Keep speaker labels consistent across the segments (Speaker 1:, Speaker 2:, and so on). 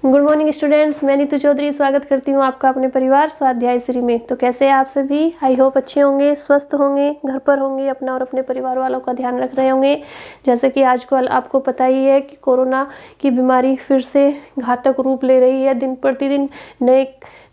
Speaker 1: Good morning students, मैं नीतू चौधरी स्वागत करती हूँ आपका अपने परिवार स्वाध्याय श्री में। तो कैसे हैं आप सभी? आई होप अच्छे होंगे, स्वस्थ होंगे, घर पर होंगे, अपना और अपने परिवार वालों का ध्यान रख रहे होंगे। जैसे कि आजकल आपको पता ही है कि कोरोना की बीमारी फिर से घातक रूप ले रही है। दिन प्रतिदिन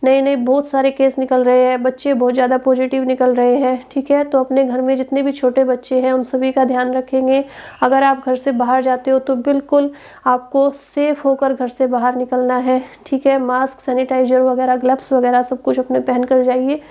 Speaker 1: नए बहुत सारे केस निकल रहे हैं, बच्चे बहुत ज़्यादा पॉजिटिव निकल रहे हैं। ठीक है, तो अपने घर में जितने भी छोटे बच्चे हैं उन सभी का ध्यान रखेंगे। अगर आप घर से बाहर जाते हो तो बिल्कुल आपको सेफ होकर घर से बाहर निकलना है। ठीक है, मास्क, सैनिटाइजर वगैरह, ग्लव्स वगैरह सब कुछ अपने पहन कर जाइए।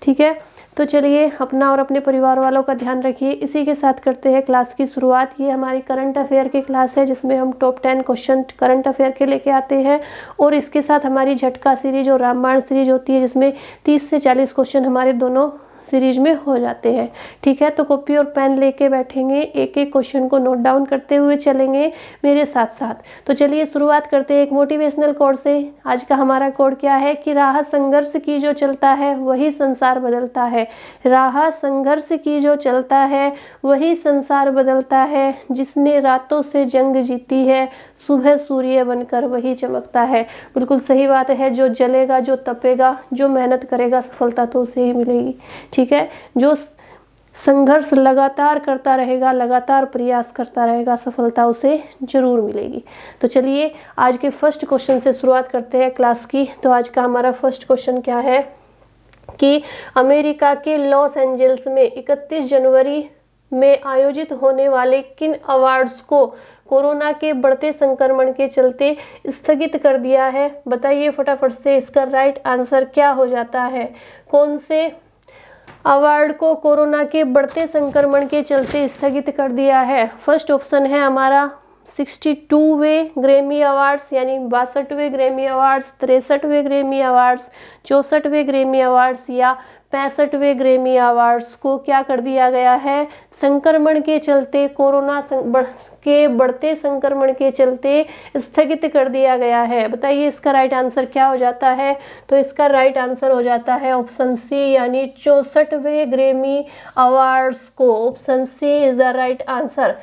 Speaker 1: ठीक है, तो चलिए अपना और अपने परिवार वालों का ध्यान रखिए। इसी के साथ करते हैं क्लास की शुरुआत। ये हमारी करंट अफेयर की क्लास है जिसमें हम टॉप 10 क्वेश्चन करंट अफेयर के लेके आते हैं। और इसके साथ हमारी झटका सीरीज और रामायण सीरीज होती है जिसमें 30 से 40 क्वेश्चन हमारे दोनों सीरीज में हो जाते हैं। ठीक है, तो कॉपी और पेन लेके बैठेंगे, एक एक क्वेश्चन को नोट डाउन करते हुए चलेंगे मेरे साथ साथ। तो चलिए शुरुआत करते हैं एक मोटिवेशनल कोड से। आज का हमारा कोड क्या है कि राह संघर्ष की जो चलता है वही संसार बदलता है। राह संघर्ष की जो चलता है वही संसार बदलता है। जिसने रातों से जंग जीती है सुबह सूर्य बनकर वही चमकता है। बिल्कुल सही बात है। जो जलेगा, जो तपेगा, जो मेहनत करेगा, सफलता तो उसे ही मिलेगी। ठीक है, जो संघर्ष लगातार करता रहेगा, लगातार प्रयास करता रहेगा, सफलता उसे जरूर मिलेगी। तो चलिए आज के फर्स्ट क्वेश्चन से शुरुआत करते हैं क्लास की। तो आज का हमारा फर्स्ट क्वेश्चन क्या है कि अमेरिका के लॉस एंजल्स में 31 जनवरी में आयोजित होने वाले किन अवार्ड्स को कोरोना के बढ़ते संक्रमण के चलते स्थगित कर दिया है? बताइए फटाफट से, इसका राइट आंसर क्या हो जाता है? कौन से अवार्ड को कोरोना के बढ़ते संक्रमण के चलते स्थगित कर दिया है? फर्स्ट ऑप्शन है हमारा 62वें ग्रैमी अवार्ड्स यानी 62वें ग्रैमी अवार्ड्स, 63वें ग्रैमी अवार्ड्स, 64वें ग्रैमी अवार्ड्स या 65वें ग्रैमी अवार्ड्स को क्या कर दिया गया है? संक्रमण के चलते, कोरोना के बढ़ते संक्रमण के चलते स्थगित कर दिया गया है। बताइए इसका राइट आंसर क्या हो जाता है? तो इसका राइट आंसर हो जाता है ऑप्शन सी यानी 64वें ग्रैमी अवार्ड्स को। Option C is the right answer.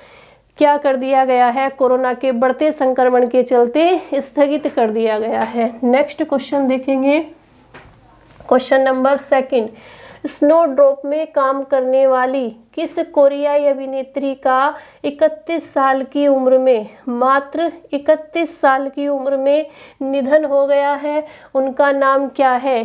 Speaker 1: क्या कर दिया गया है? कोरोना के बढ़ते संक्रमण के चलते स्थगित कर दिया गया है। नेक्स्ट क्वेश्चन देखेंगे, क्वेश्चन नंबर 2। स्नोड्रॉप में काम करने वाली किस कोरियाई अभिनेत्री का 31 साल की उम्र में, मात्र 31 साल की उम्र में निधन हो गया है? उनका नाम क्या है?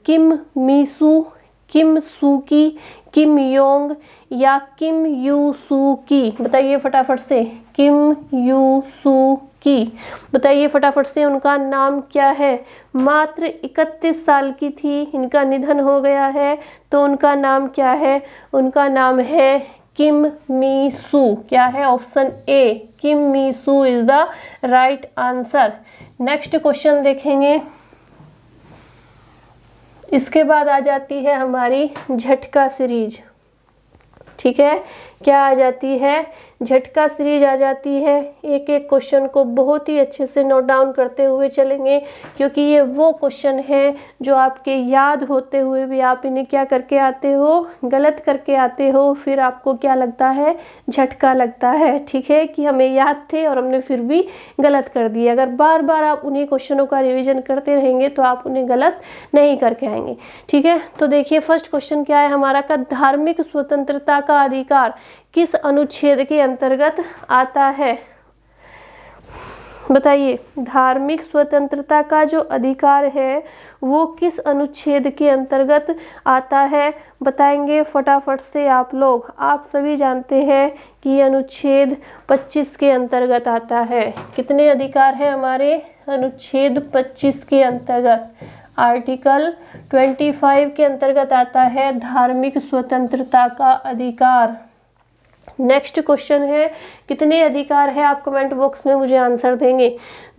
Speaker 1: किम मीसू, किम सूकी, किम योंग या किम यू सू की? बताइए फटाफट से, किम यू सू की। बताइए फटाफट से उनका नाम क्या है? मात्र 31 साल की थी, इनका निधन हो गया है, तो उनका नाम क्या है? उनका नाम है किम मी सू। क्या है? Option A, Kim Mi Su is the right answer. Next question देखेंगे। इसके बाद आ जाती है हमारी झटका सीरीज। ठीक है, क्या आ जाती है? झटका सीरीज आ जाती है। एक एक क्वेश्चन को बहुत ही अच्छे से नोट डाउन करते हुए चलेंगे क्योंकि ये वो क्वेश्चन है जो आपके याद होते हुए भी आप इन्हें क्या करके आते हो? गलत करके आते हो। फिर आपको क्या लगता है? झटका लगता है। ठीक है, कि हमें याद थे और हमने फिर भी गलत कर दिए। अगर बार बार आप उन्हीं क्वेश्चनों का रिविजन करते रहेंगे तो आप उन्हें गलत नहीं करके आएंगे। ठीक है, तो देखिए फर्स्ट क्वेश्चन क्या है हमारा का धार्मिक स्वतंत्रता का अधिकार किस अनुच्छेद के अंतर्गत आता है? बताइए, धार्मिक स्वतंत्रता का जो अधिकार है वो किस अनुच्छेद के अंतर्गत आता है? बताएंगे फटाफट से आप लोग। आप सभी जानते हैं कि ये अनुच्छेद 25 के अंतर्गत आता है। कितने अधिकार हैं हमारे? अनुच्छेद 25 के अंतर्गत, आर्टिकल 25 के अंतर्गत आता है धार्मिक स्वतंत्रता का अधिकार। नेक्स्ट क्वेश्चन है, कितने अधिकार है? आप कमेंट बॉक्स में मुझे आंसर देंगे।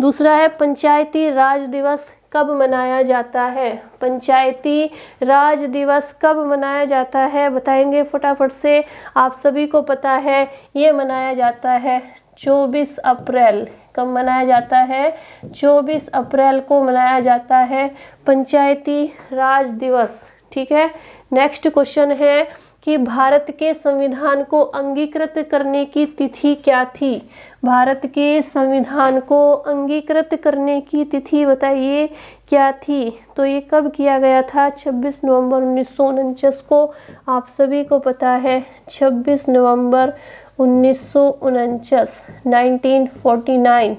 Speaker 1: दूसरा है, पंचायती राज दिवस कब मनाया जाता है? पंचायती राज दिवस कब मनाया जाता है? बताएंगे फटाफट से। आप सभी को पता है ये मनाया जाता है 24 अप्रैल। कब मनाया जाता है? 24 अप्रैल को मनाया जाता है पंचायती राज दिवस। ठीक है, नेक्स्ट क्वेश्चन है कि भारत के संविधान को अंगीकृत करने की तिथि क्या थी? भारत के संविधान को अंगीकृत करने की तिथि बताइए क्या थी? तो ये कब किया गया था? 26 नवंबर 1949 को। आप सभी को पता है 26 नवंबर 1949, 1949।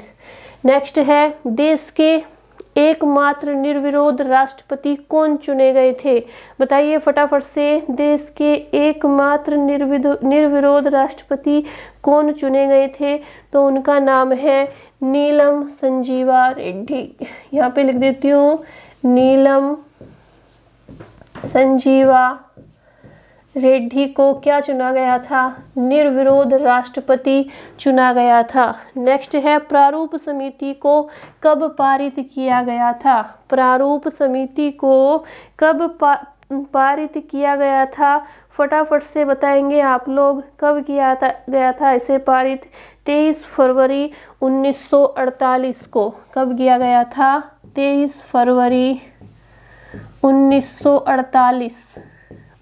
Speaker 1: नेक्स्ट है, देश के एकमात्र निर्विरोध राष्ट्रपति कौन चुने गए थे? बताइए फटाफट से, देश के एकमात्र निर्विरोध राष्ट्रपति कौन चुने गए थे? तो उनका नाम है नीलम संजीवा रेड्डी। यहाँ पे लिख देती हूँ, नीलम संजीवा रेड्डी को क्या चुना गया था? निर्विरोध राष्ट्रपति चुना गया था। नेक्स्ट है, प्रारूप समिति को कब पारित किया गया था? प्रारूप समिति को कब पारित किया गया था? फटाफट से बताएंगे आप लोग, कब किया गया था इसे पारित? 23 फरवरी 1948 को। कब किया गया था? 23 फरवरी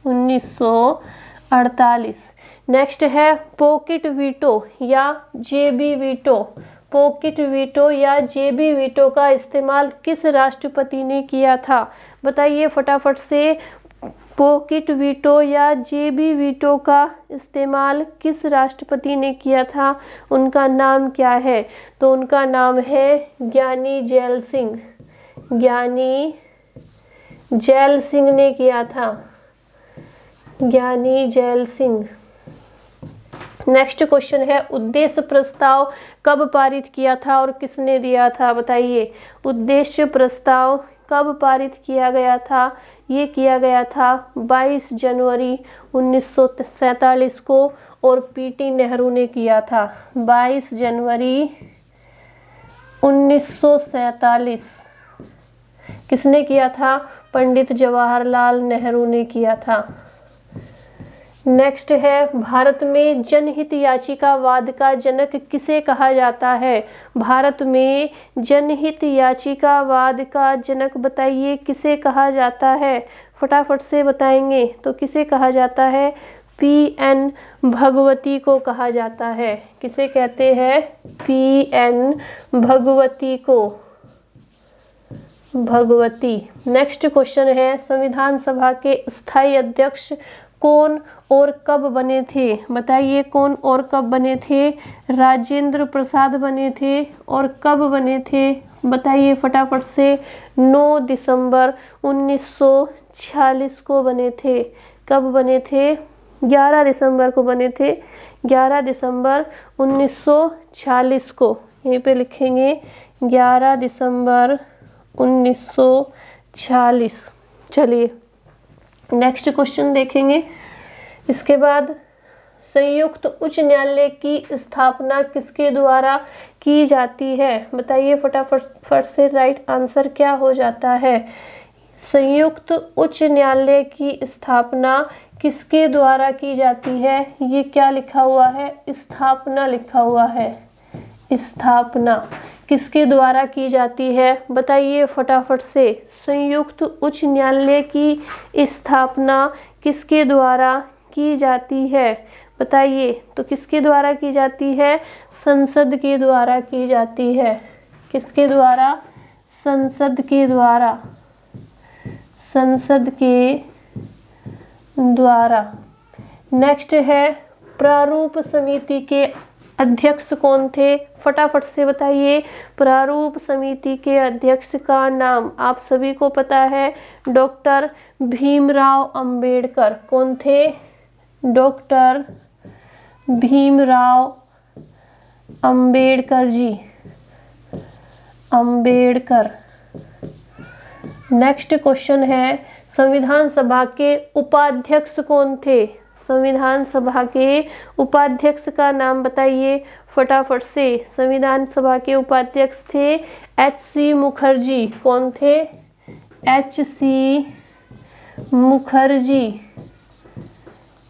Speaker 1: 1948। नेक्स्ट है, पॉकेट वीटो या जेबी वीटो। पॉकेट वीटो या जेबी वीटो का इस्तेमाल किस राष्ट्रपति ने किया था? बताइए फटाफट से, पॉकेट वीटो या जेबी वीटो का इस्तेमाल किस राष्ट्रपति ने किया था? उनका नाम क्या है? तो उनका नाम है ज्ञानी जैल सिंह। ज्ञानी जैल सिंह ने किया था, ज्ञानी जैल सिंह। नेक्स्ट क्वेश्चन है, उद्देश्य प्रस्ताव कब पारित किया था और किसने दिया था? बताइए, उद्देश्य प्रस्ताव कब पारित किया गया था? ये किया गया था 22 जनवरी 1947 को और पीटी नेहरू ने किया था। 22 जनवरी 1947 किसने किया था? पंडित जवाहरलाल नेहरू ने किया था। नेक्स्ट है, भारत में जनहित याचिकावाद का जनक किसे कहा जाता है? भारत में जनहित याचिकावाद का जनक बताइए किसे कहा जाता है? फटाफट से बताएंगे तो किसे कहा जाता है? PN भगवती को कहा जाता है। किसे कहते हैं? PN भगवती को, भगवती। नेक्स्ट क्वेश्चन है, संविधान सभा के स्थायी अध्यक्ष कौन और कब बने थे? बताइए कौन और कब बने थे? राजेंद्र प्रसाद बने थे और कब बने थे? बताइए फटाफट से। 9 दिसंबर 1946 को बने थे। कब बने थे? 11 दिसंबर को बने थे। 11 दिसंबर 1946 को। यहीं पे लिखेंगे 11 दिसंबर 1946। चलिए नेक्स्ट क्वेश्चन देखेंगे। इसके बाद, संयुक्त उच्च न्यायालय की स्थापना किसके द्वारा की जाती है? बताइए फटाफट से राइट आंसर क्या हो जाता है? संयुक्त उच्च न्यायालय की स्थापना किसके द्वारा की जाती है? ये क्या लिखा हुआ है? स्थापना लिखा हुआ है। स्थापना किसके द्वारा की जाती है? बताइए फटाफट से। संयुक्त उच्च न्यायालय की स्थापना किसके द्वारा की जाती है? बताइए तो किसके द्वारा की जाती है? संसद के द्वारा की जाती है। किसके द्वारा? संसद के द्वारा। संसद के द्वारा। नेक्स्ट है, प्रारूप समिति के अध्यक्ष कौन थे? फटाफट से बताइए। प्रारूप समिति के अध्यक्ष का नाम आप सभी को पता है, डॉक्टर भीमराव अंबेडकर। कौन थे? Doctor Bhimrao Ambedkar ji. Ambedkar. Next question है, संविधान सभा के उपाध्यक्ष कौन थे? संविधान सभा के उपाध्यक्ष का नाम बताइए फटाफट से। संविधान सभा के उपाध्यक्ष थे HC मुखर्जी। कौन थे? HC Mukherjee.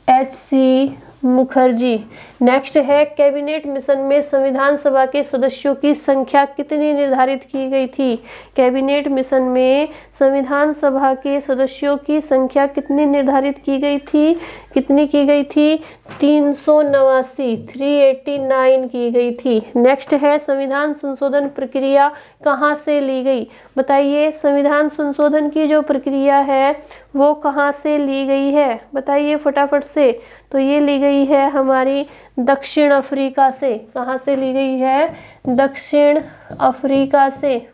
Speaker 1: HC Mukherjee. Next है कैबिनेट मिशन में संविधान सभा के सदस्यों की संख्या कितनी निर्धारित की गई थी? कैबिनेट मिशन में संविधान सभा के सदस्यों की संख्या कितनी निर्धारित की गई थी? कितनी की गई थी? 389 की गई थी। नेक्स्ट है संविधान संशोधन प्रक्रिया कहाँ से ली गई? बताइए, संविधान संशोधन की जो प्रक्रिया है वो कहाँ से ली गई है? बताइए फटाफट से। तो ये ली गई है हमारी दक्षिण अफ्रीका से। कहाँ से ली गई है? दक्षिण अफ्रीका से।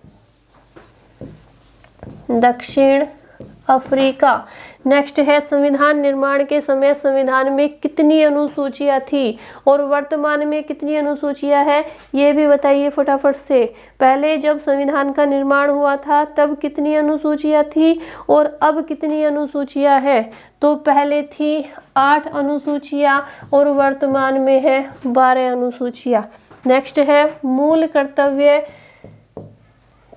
Speaker 1: दक्षिण अफ्रीका। नेक्स्ट है संविधान निर्माण के समय संविधान में कितनी अनुसूचियां थी और वर्तमान में कितनी अनुसूचियां है, ये भी बताइए फटाफट से। पहले जब संविधान का निर्माण हुआ था तब कितनी अनुसूचियां थी और अब कितनी अनुसूचियां है? तो पहले थी 8 अनुसूचियां और वर्तमान में है 12 अनुसूचियां। नेक्स्ट है मूल कर्तव्य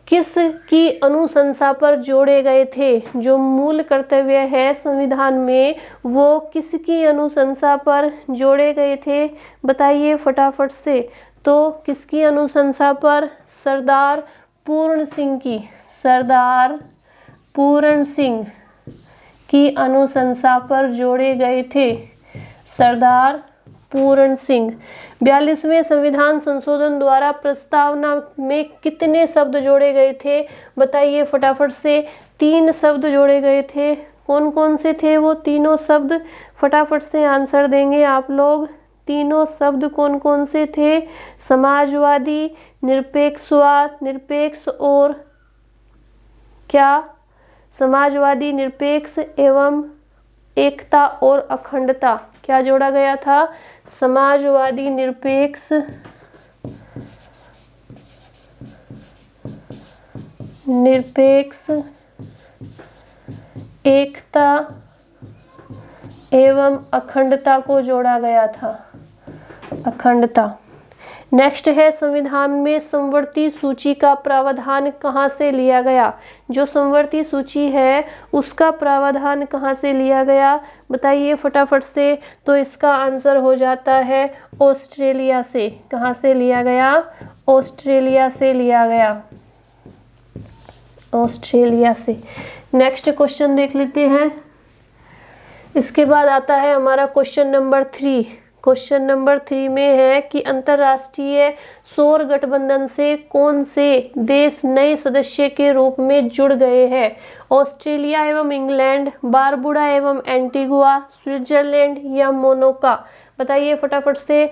Speaker 1: किस की अनुशंसा पर जोड़े गए थे? जो मूल कर्तव्य है संविधान में वो किसकी अनुशंसा पर जोड़े गए थे? बताइए फटाफट से। तो किसकी अनुशंसा पर? सरदार पूर्ण सिंह की। सरदार पूर्ण सिंह की अनुशंसा पर जोड़े गए थे। सरदार पूर्ण सिंह। 42वें संविधान संशोधन द्वारा प्रस्तावना में कितने शब्द जोड़े गए थे? बताइए फटाफट से। 3 शब्द जोड़े गए थे। कौन कौन से थे वो तीनों शब्द? फटाफट से आंसर देंगे आप लोग। तीनों शब्द कौन कौन से थे? समाजवादी, निरपेक्षवाद, निरपेक्ष और क्या? समाजवादी, निरपेक्ष एवं एकता और अखंडता। क्या जोड़ा गया था? समाजवादी, निरपेक्ष, एकता एवं अखंडता को जोड़ा गया था। अखंडता। नेक्स्ट है संविधान में समवर्ती सूची का प्रावधान कहाँ से लिया गया? जो समवर्ती सूची है उसका प्रावधान कहाँ से लिया गया? बताइए फटाफट से। तो इसका आंसर हो जाता है ऑस्ट्रेलिया से। कहाँ से लिया गया? ऑस्ट्रेलिया से लिया गया। ऑस्ट्रेलिया से। नेक्स्ट क्वेश्चन देख लेते हैं। इसके बाद आता है हमारा क्वेश्चन नंबर 3। क्वेश्चन नंबर 3 में है कि अंतर्राष्ट्रीय सौर गठबंधन से कौन से देश नए सदस्य के रूप में जुड़ गए हैं? ऑस्ट्रेलिया एवं इंग्लैंड, बारबुडा एवं एंटीगुआ, स्विट्जरलैंड या मोनाको। बताइए फटाफट से।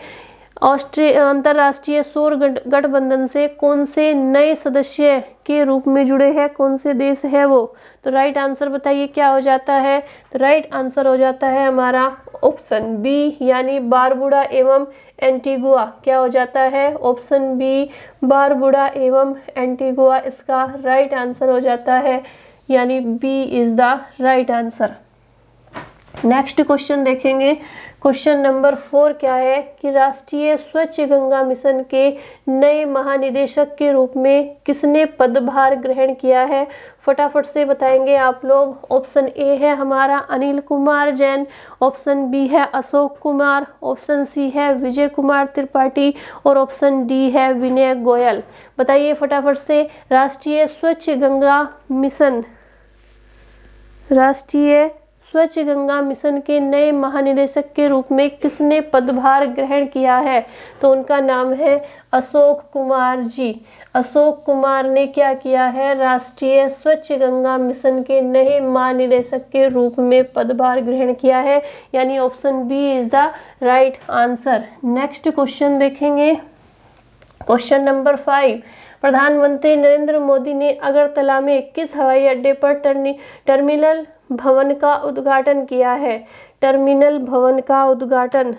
Speaker 1: अंतर्राष्ट्रीय सौर गठबंधन से कौन से नए सदस्य के रूप में जुड़े हैं? कौन से देश है वो? तो राइट आंसर बताइए क्या हो जाता है? तो राइट आंसर हो जाता है हमारा ऑप्शन बी, यानी बारबुडा एवं एंटीगुआ। क्या हो जाता है? ऑप्शन बी, बारबुडा एवं एंटीगुआ इसका राइट आंसर हो जाता है, यानी B is the right answer. Next question देखेंगे। क्वेश्चन नंबर 4 क्या है कि राष्ट्रीय स्वच्छ गंगा मिशन के नए महानिदेशक के रूप में किसने पदभार ग्रहण किया है? फटाफट से बताएंगे आप लोग। ऑप्शन ए है हमारा अनिल कुमार जैन, ऑप्शन बी है अशोक कुमार, ऑप्शन सी है विजय कुमार त्रिपाठी और ऑप्शन डी है विनय गोयल। बताइए फटाफट से। राष्ट्रीय स्वच्छ गंगा मिशन, राष्ट्रीय स्वच्छ गंगा मिशन के नए महानिदेशक के रूप में किसने पदभार ग्रहण किया है? तो उनका नाम है अशोक कुमार जी। अशोक कुमार ने क्या किया है? राष्ट्रीय स्वच्छ गंगा मिशन के नए महानिदेशक के रूप में पदभार ग्रहण किया है, यानी option B is the right answer. Next question देखेंगे। Question number 5। प्रधानमंत्री नरेंद्र मोदी ने अगरतला में किस हवाई अड्डे पर टर्मिनल भवन का उद्घाटन किया है? टर्मिनल भवन का उद्घाटन,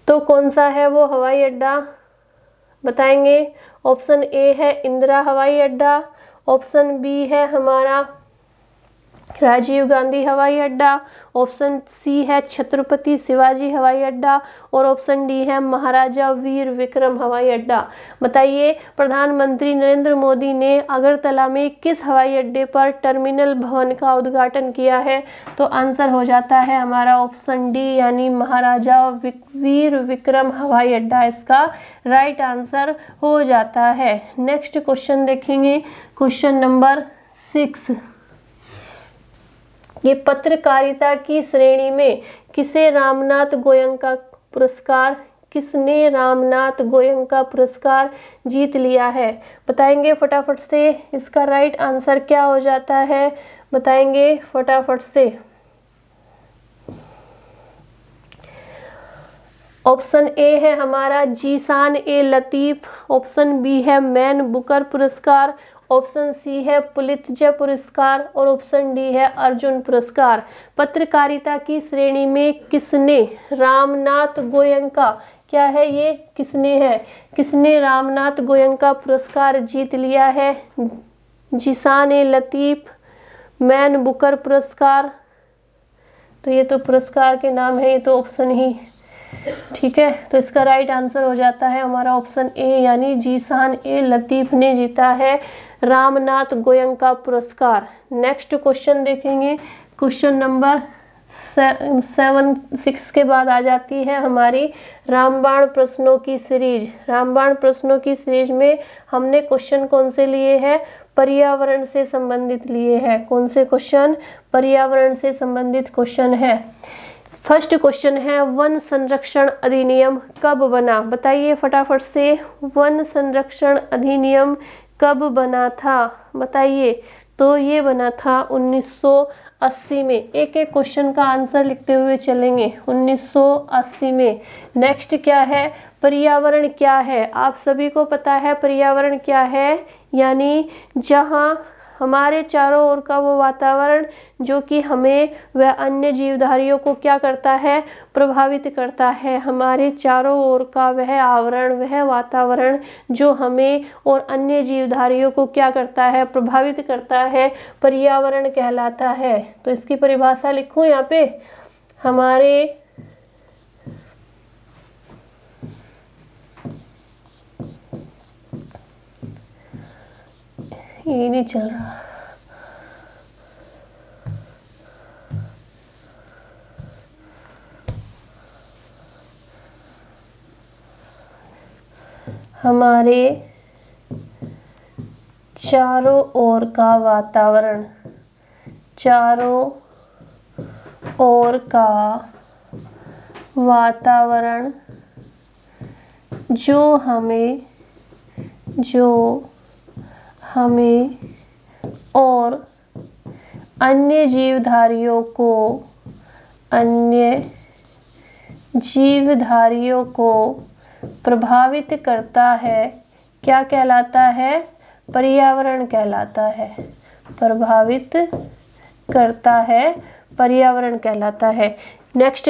Speaker 1: तो कौन सा है वो हवाई अड्डा? बताएंगे। ऑप्शन ए है इंदिरा हवाई अड्डा, ऑप्शन बी है हमारा राजीव गांधी हवाई अड्डा, ऑप्शन सी है छत्रपति शिवाजी हवाई अड्डा और ऑप्शन डी है महाराजा वीर विक्रम हवाई अड्डा। बताइए प्रधानमंत्री नरेंद्र मोदी ने अगरतला में किस हवाई अड्डे पर टर्मिनल भवन का उद्घाटन किया है? तो आंसर हो जाता है हमारा ऑप्शन डी यानी महाराजा वीर विक्रम हवाई अड्डा इसका राइट आंसर हो जाता है। नेक्स्ट क्वेश्चन देखेंगे, क्वेश्चन नंबर 6। ये पत्रकारिता की श्रेणी में किसे रामनाथ गोयनका पुरस्कार किसने रामनाथ गोयनका पुरस्कार जीत लिया है? बताएंगे फटाफट से इसका राइट आंसर क्या हो जाता है, बताएंगे फटाफट से। ऑप्शन ए है हमारा जीशान ए लतीफ, ऑप्शन बी है मैन बुकर पुरस्कार, ऑप्शन सी है पुलित्जर पुरस्कार और ऑप्शन डी है अर्जुन पुरस्कार। पत्रकारिता की श्रेणी में किसने रामनाथ गोयनका क्या है ये किसने रामनाथ गोयनका पुरस्कार जीत लिया है? जीशान ए लतीफ, मैन बुकर पुरस्कार, तो ये तो पुरस्कार के नाम है, ये तो ऑप्शन ही ठीक है। तो इसका राइट आंसर हो जाता है हमारा ऑप्शन ए यानी जीशान ए लतीफ ने जीता है रामनाथ गोयनका पुरस्कार। नेक्स्ट क्वेश्चन देखेंगे, क्वेश्चन नंबर 6 के बाद आ जाती है हमारी रामबाण प्रश्नों की सीरीज। रामबाण प्रश्नों की सीरीज में हमने क्वेश्चन कौन से लिए हैं? पर्यावरण से संबंधित लिए हैं। कौन से क्वेश्चन? पर्यावरण से संबंधित क्वेश्चन है। फर्स्ट क्वेश्चन है वन संरक्षण अधिनियम कब बना? बताइए फटाफट से, वन संरक्षण अधिनियम कब बना था? बताइए। तो ये बना था 1980 में। एक एक क्वेश्चन का आंसर लिखते हुए चलेंगे। 1980 में। नेक्स्ट क्या है? पर्यावरण क्या है? आप सभी को पता है पर्यावरण क्या है, यानी जहाँ हमारे चारों ओर का वो वातावरण जो कि हमें व अन्य जीवधारियों को क्या करता है? प्रभावित करता है। हमारे चारों ओर का वह आवरण, वह वातावरण जो हमें और अन्य जीवधारियों को क्या करता है? प्रभावित करता है, पर्यावरण कहलाता है। तो इसकी परिभाषा लिखूं यहाँ पे, हमारे ये नहीं चल रहा। हमारे चारों ओर का वातावरण, चारों ओर का वातावरण जो हमें और अन्य जीवधारियों को प्रभावित करता है, क्या कहलाता है? पर्यावरण कहलाता है। प्रभावित करता है, पर्यावरण कहलाता है। नेक्स्ट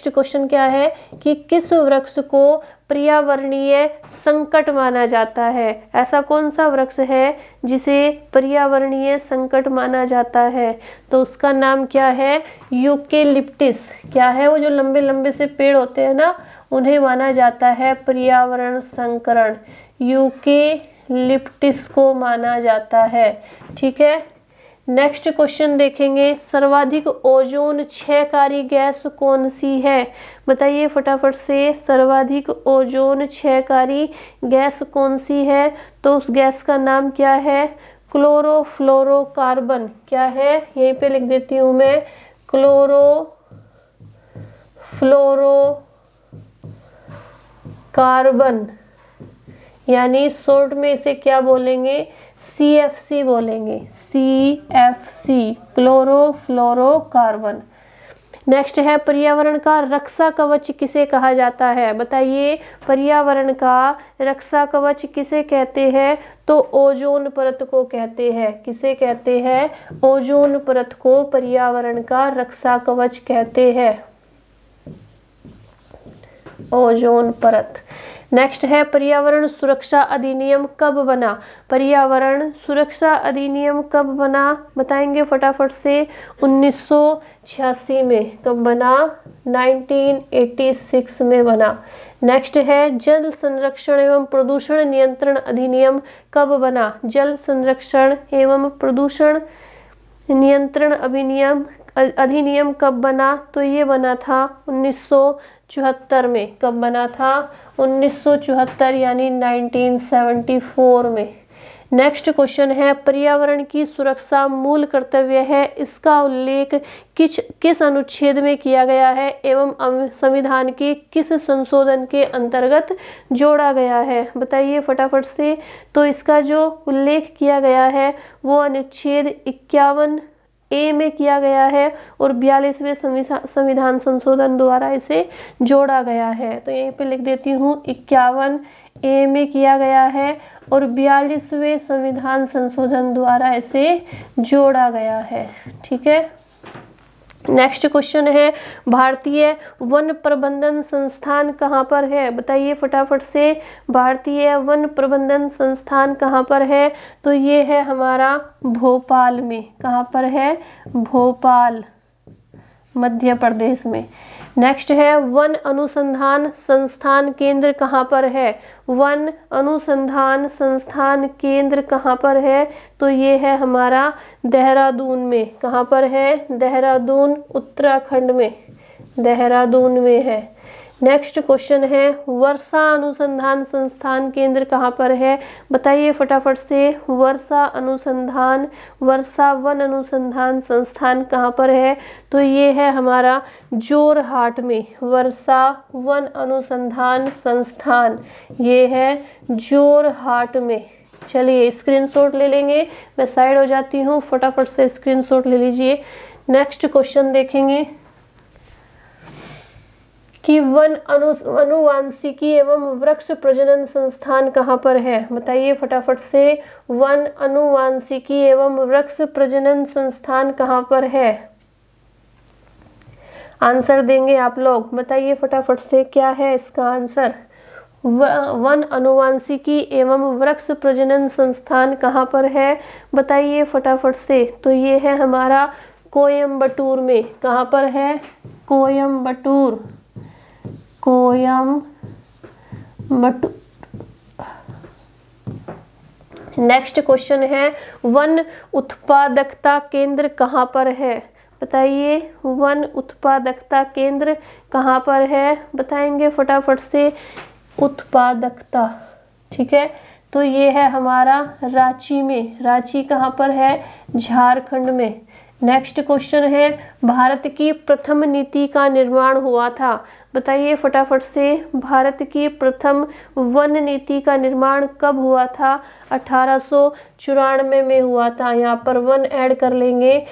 Speaker 1: क्वेश्चन क्या है कि किस वृक्ष को पर्यावरणीय संकट माना जाता है? ऐसा कौन सा वृक्ष है जिसे पर्यावरणीय संकट माना जाता है? तो उसका नाम क्या है? यूकेलिप्टिस। क्या है? वो जो लंबे लंबे से पेड़ होते हैं ना, उन्हें माना जाता है पर्यावरण संकरण। यूकेलिप्टिस को माना जाता है। ठीक है। नेक्स्ट क्वेश्चन देखेंगे, सर्वाधिक ओजोन क्षयकारी गैस कौन सी है? बताइए फटाफट से, सर्वाधिक ओजोन क्षयकारी गैस कौन सी है? तो उस गैस का नाम क्या है? क्लोरोफ्लोरोकार्बन। क्या है? यहीं पे लिख देती हूँ मैं, क्लोरोफ्लोरोकार्बन, यानी शॉर्ट में इसे क्या बोलेंगे? CFC बोलेंगे। CFC, chlorofluorocarbon. नेक्स्ट है पर्यावरण का रक्षा कवच किसे कहा जाता है? बताइए पर्यावरण का रक्षा कवच किसे कहते हैं? तो ओजोन परत को कहते हैं। किसे कहते हैं? ओजोन परत को पर्यावरण का रक्षा कवच कहते हैं। ओजोन परत। नेक्स्ट है पर्यावरण सुरक्षा अधिनियम कब बना? पर्यावरण सुरक्षा अधिनियम कब बना बताएंगे फटाफट से। 1986 में। कब बना? 1986 में बना। नेक्स्ट है जल संरक्षण एवं प्रदूषण नियंत्रण अधिनियम कब बना? जल संरक्षण एवं प्रदूषण नियंत्रण अधिनियम कब बना? तो ये बना था 1974 में। कब बना था? 1974 यानी 1974 में। नेक्स्ट क्वेश्चन है पर्यावरण की सुरक्षा मूल कर्तव्य है, इसका उल्लेख किस अनुच्छेद में किया गया है एवं संविधान के किस संशोधन के अंतर्गत जोड़ा गया है? बताइए फटाफट से। तो इसका जो उल्लेख किया गया है वो अनुच्छेद 51A में किया गया है और 42वें संविधान संशोधन द्वारा इसे जोड़ा गया है। तो यहीं पे लिख देती हूँ 51A में किया गया है और 42वें संविधान संशोधन द्वारा इसे जोड़ा गया है। ठीक है। नेक्स्ट क्वेश्चन है भारतीय वन प्रबंधन संस्थान कहाँ पर है? बताइए फटाफट से। भारतीय वन प्रबंधन संस्थान कहाँ पर है? तो ये है हमारा भोपाल में। कहाँ पर है? भोपाल, मध्य प्रदेश में। नेक्स्ट है वन अनुसंधान संस्थान केंद्र कहाँ पर है? वन अनुसंधान संस्थान केंद्र कहाँ पर है? तो ये है हमारा देहरादून में। कहाँ पर है? देहरादून, उत्तराखंड में। देहरादून में है। नेक्स्ट क्वेश्चन है वर्षा अनुसंधान संस्थान केंद्र कहाँ पर है? बताइए फटाफट से। वर्षा वन अनुसंधान संस्थान कहाँ पर है? तो ये है हमारा जोरहाट में। वर्षा वन अनुसंधान संस्थान ये है जोरहाट में। चलिए स्क्रीनशॉट ले लेंगे, मैं साइड हो जाती हूँ, फटाफट से स्क्रीनशॉट ले लीजिए। नेक्स्ट क्वेश्चन देखेंगे कि वन अनुवांशिकी एवं वृक्ष प्रजनन संस्थान कहाँ पर है? बताइए फटाफट से। वन अनुवांशिकी एवं वृक्ष प्रजनन संस्थान कहाँ पर है? आंसर देंगे आप लोग, बताइए फटाफट से क्या है इसका आंसर। वन अनुवांशिकी एवं वृक्ष प्रजनन संस्थान कहाँ पर है? बताइए फटाफट से। तो ये है हमारा कोयम्बटूर में। कहाँ पर है? कोयम्बटूर। नेक्स्ट क्वेश्चन है वन उत्पादकता केंद्र कहाँ पर है? बताइए वन उत्पादकता केंद्र कहाँ पर है? बताएंगे फटाफट से। उत्पादकता, ठीक है, तो ये है हमारा रांची में। रांची कहाँ पर है? झारखंड में। नेक्स्ट क्वेश्चन है भारत की प्रथम नीति का निर्माण हुआ था। बताइए फटाफट से। भारत की प्रथम वन नीति का निर्माण कब हुआ था? 1894 में हुआ था। यहाँ पर वन ऐड कर लेंगे।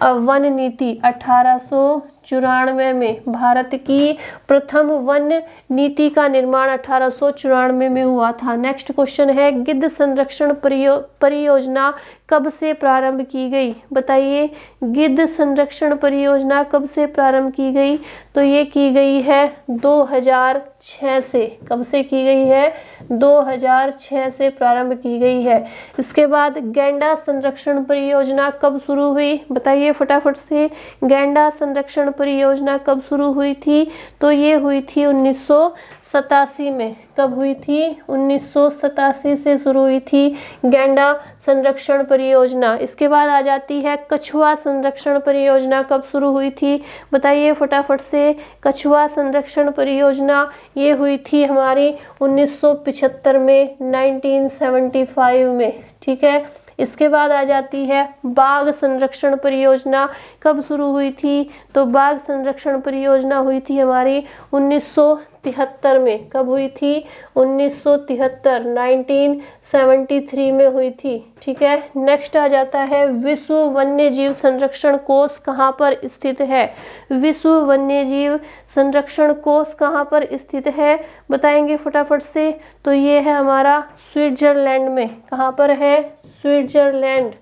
Speaker 1: वन नीति 1894 में। भारत की प्रथम वन नीति का निर्माण 1894 में हुआ था। नेक्स्ट क्वेश्चन है गिद्ध संरक्षण परियोजना कब से प्रारंभ की गई? बताइए गिद्ध संरक्षण परियोजना कब से प्रारंभ की गई? तो ये की गई है 2006 से। कब से की गई है? 2006 से प्रारंभ की गई है। इसके बाद गैंडा संरक्षण परियोजना कब शुरू हुई? बताइए फटाफट से। गैंडा संरक्षण परियोजना कब शुरू हुई थी? तो ये हुई थी 1987 में। कब हुई थी? 1987 से शुरू हुई थी गैंडा संरक्षण परियोजना। इसके बाद आ जाती है कछुआ संरक्षण परियोजना कब शुरू हुई थी? बताइए फटाफट से। कछुआ संरक्षण परियोजना ये हुई थी हमारी 1975 में, 1975 में। ठीक है। इसके बाद आ जाती है बाघ संरक्षण परियोजना कब शुरू हुई थी? तो बाघ संरक्षण परियोजना हुई थी हमारी 1973 में। कब हुई थी? 1973, 1973 में हुई थी। ठीक है। नेक्स्ट आ जाता है विश्व वन्य जीव संरक्षण कोष कहाँ पर स्थित है? विश्व वन्य जीव संरक्षण कोष कहाँ पर स्थित है? बताएंगे फटाफट से। तो ये है हमारा स्विट्जरलैंड में। कहाँ पर है? स्विट्जरलैंड।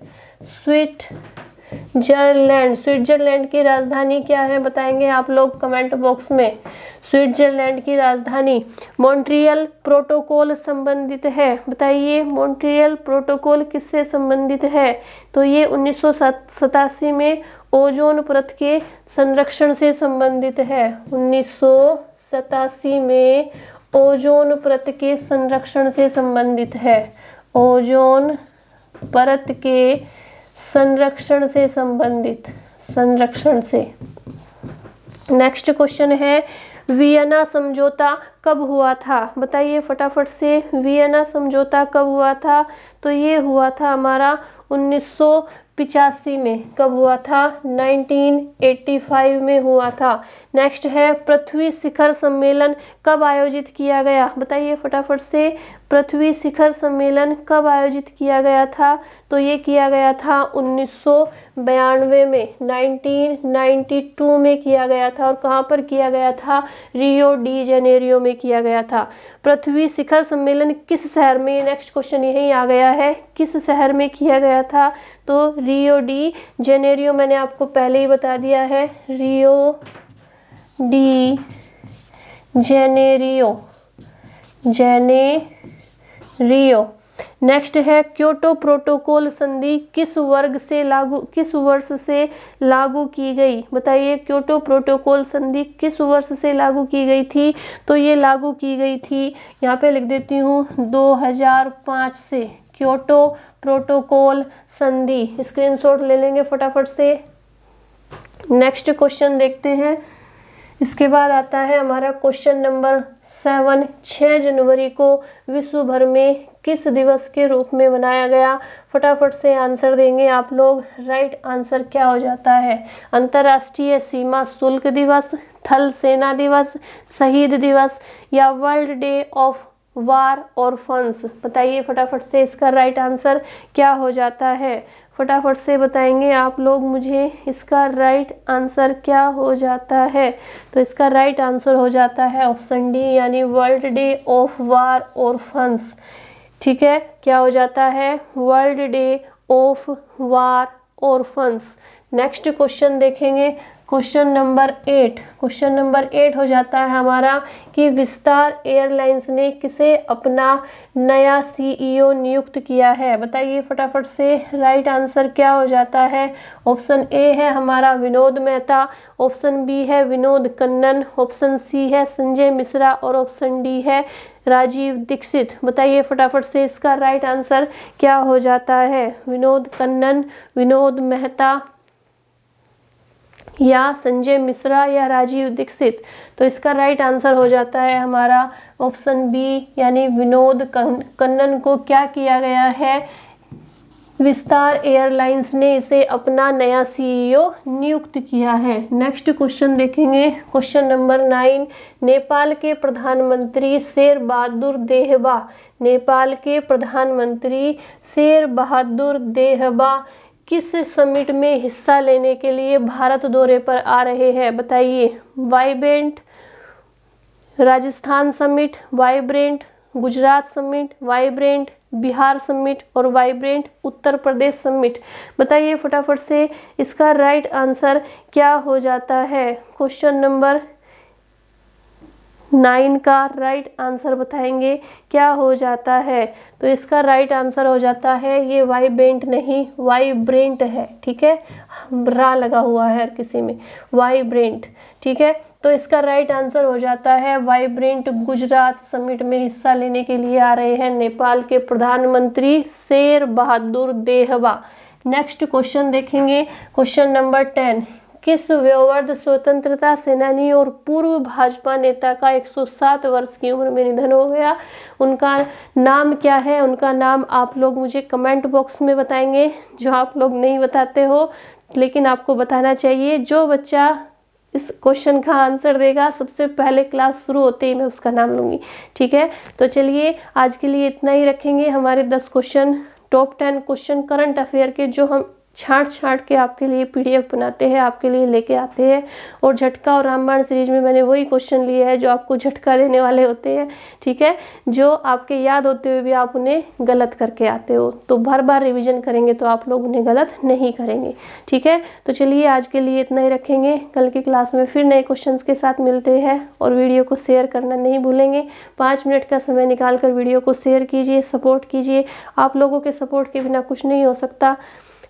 Speaker 1: स्विट्जरलैंड। स्विट्जरलैंड की राजधानी क्या है बताएंगे आप लोग कमेंट बॉक्स में। स्विट्जरलैंड की राजधानी। मॉन्ट्रियल प्रोटोकॉल संबंधित है, बताइए मॉन्ट्रियल प्रोटोकॉल किससे संबंधित है? तो ये 1987 में ओजोन परत के संरक्षण से संबंधित है। 1987 में ओजोन परत के संरक्षण से संबंधित है। ओजोन परत के संरक्षण से संबंधित, संरक्षण से। नेक्स्ट क्वेश्चन है वियना समझौता कब हुआ था? बताइए फटाफट से, वियना समझौता कब हुआ था? तो ये हुआ था हमारा 1985 में। कब हुआ था? 1985 में हुआ था। नेक्स्ट है पृथ्वी शिखर सम्मेलन कब आयोजित किया गया? बताइए फटाफट से, पृथ्वी शिखर सम्मेलन कब आयोजित किया गया था? तो ये किया गया था 1992 में, 1992 में किया गया था। और कहाँ पर किया गया था? रियो डी जेनेरियो में किया गया था। पृथ्वी शिखर सम्मेलन किस शहर में? नेक्स्ट क्वेश्चन यही आ गया है, किस शहर में किया गया था? तो रियो डी जेनेरियो, मैंने आपको पहले ही बता दिया है, Rio de Janeiro, Janeiro. Next है क्योटो प्रोटोकॉल संधि किस वर्ष से लागू की गई? बताइए क्योटो प्रोटोकॉल संधि किस वर्ष से लागू की गई थी? तो ये लागू की गई थी, यहाँ पे लिख देती हूँ 2005 से। क्योटो प्रोटोकॉल संधि, स्क्रीनशॉट ले लेंगे फटाफट से। नेक्स्ट क्वेश्चन देखते हैं। इसके बाद आता है हमारा क्वेश्चन नंबर 7। 6 जनवरी को विश्व भर में किस दिवस के रूप में मनाया गया? फटाफट से आंसर देंगे आप लोग। राइट आंसर क्या हो जाता है? अंतर्राष्ट्रीय सीमा शुल्क दिवस, थल सेना दिवस, शहीद दिवस या world day of war orphans? बताइए फटाफट से इसका राइट आंसर क्या हो जाता है? फटाफट से बताएंगे आप लोग मुझे इसका राइट आंसर क्या हो जाता है? तो इसका राइट आंसर हो जाता है ऑप्शन डी, यानी world day of war orphans. ठीक है, क्या हो जाता है? World day of war orphans. Next question देखेंगे, क्वेश्चन नंबर 8। क्वेश्चन नंबर 8 हो जाता है हमारा कि विस्तार एयरलाइंस ने किसे अपना नया सीईओ नियुक्त किया है? बताइए फटाफट से राइट आंसर क्या हो जाता है? ऑप्शन ए है हमारा विनोद मेहता, ऑप्शन बी है विनोद कन्नन, ऑप्शन सी है संजय मिश्रा और ऑप्शन डी है राजीव दीक्षित। बताइए फटाफट से इसका राइट आंसर क्या हो जाता है? विनोद कन्नन, विनोद मेहता या संजय मिश्रा या राजीव दीक्षित? तो इसका राइट आंसर हो जाता है हमारा ऑप्शन बी, यानी विनोद कन्नन को क्या किया गया है? विस्तार एयरलाइंस ने इसे अपना नया सीईओ नियुक्त किया है। नेक्स्ट क्वेश्चन देखेंगे, क्वेश्चन नंबर 9। नेपाल के प्रधानमंत्री शेर बहादुर देहबा, नेपाल के प्रधानमंत्री शेर बहादुर देहबा किस समिट में हिस्सा लेने के लिए भारत दौरे पर आ रहे हैं? बताइए। Vibrant Rajasthan summit, vibrant Gujarat summit, vibrant Bihar summit और वाइब्रेंट उत्तर प्रदेश समिट? बताइए फटाफट से इसका राइट आंसर क्या हो जाता है? क्वेश्चन नंबर 9 का राइट आंसर बताएंगे क्या हो जाता है? तो इसका राइट आंसर हो जाता है, ये वाइब्रेंट नहीं वाइब्रेंट है। ठीक है, रा लगा हुआ है हर किसी में, वाइब्रेंट। ठीक है, तो इसका राइट आंसर हो जाता है वाइब्रेंट। गुजरात समिट में हिस्सा लेने के लिए आ रहे हैं नेपाल के प्रधानमंत्री शेर बहादुर देहबा। नेक्स्ट क्वेश्चन देखेंगे, क्वेश्चन नंबर 10। किस वयोवृद्ध स्वतंत्रता सेनानी और पूर्व भाजपा नेता का 107 वर्ष की उम्र में निधन हो गया? उनका नाम क्या है? उनका नाम आप लोग मुझे कमेंट बॉक्स में बताएंगे, जो आप लोग नहीं बताते हो लेकिन आपको बताना चाहिए। जो बच्चा इस क्वेश्चन का आंसर देगा सबसे पहले क्लास शुरू होते ही मैं उसका नाम लूँगी। ठीक है, तो चलिए आज के लिए इतना ही रखेंगे। हमारे 10 question, top 10 question current affair के जो हम छांट के आपके लिए PDF बनाते हैं, आपके लिए लेके आते हैं। और झटका और रामबाण सीरीज में मैंने वही क्वेश्चन लिए हैं जो आपको झटका देने वाले होते हैं, ठीक है, जो आपके याद होते हुए भी आप उन्हें गलत करके आते हो। तो बार बार रिवीजन करेंगे तो आप लोग उन्हें गलत नहीं करेंगे, ठीक है। तो चलिए आज के लिए इतना ही रखेंगे, कल की क्लास में फिर नए क्वेश्चंस के साथ मिलते हैं। और वीडियो को शेयर करना नहीं भूलेंगे। 5 मिनट का समय निकालकर वीडियो को शेयर कीजिए, सपोर्ट कीजिए। आप लोगों के सपोर्ट के बिना कुछ नहीं हो सकता।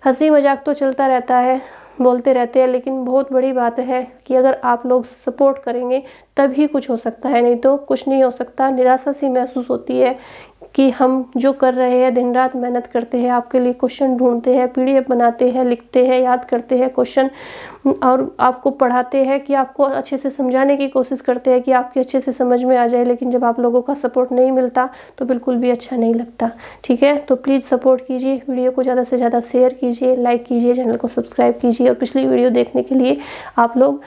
Speaker 1: हंसी मजाक तो चलता रहता है, बोलते रहते हैं, लेकिन बहुत बड़ी बात है कि अगर आप लोग सपोर्ट करेंगे तभी कुछ हो सकता है, नहीं तो कुछ नहीं हो सकता। निराशा सी महसूस होती है कि हम जो कर रहे हैं, दिन रात मेहनत करते हैं, आपके लिए क्वेश्चन ढूंढते हैं, PDF बनाते हैं, लिखते हैं, याद करते हैं क्वेश्चन, और आपको पढ़ाते हैं कि आपको अच्छे से समझाने की कोशिश करते हैं कि आपके अच्छे से समझ में आ जाए, लेकिन जब आप लोगों का सपोर्ट नहीं मिलता तो बिल्कुल भी अच्छा नहीं लगता, ठीक है। तो प्लीज़ सपोर्ट कीजिए, वीडियो को ज़्यादा से ज़्यादा शेयर कीजिए, लाइक कीजिए, चैनल को सब्सक्राइब कीजिए। और पिछली वीडियो देखने के लिए आप लोग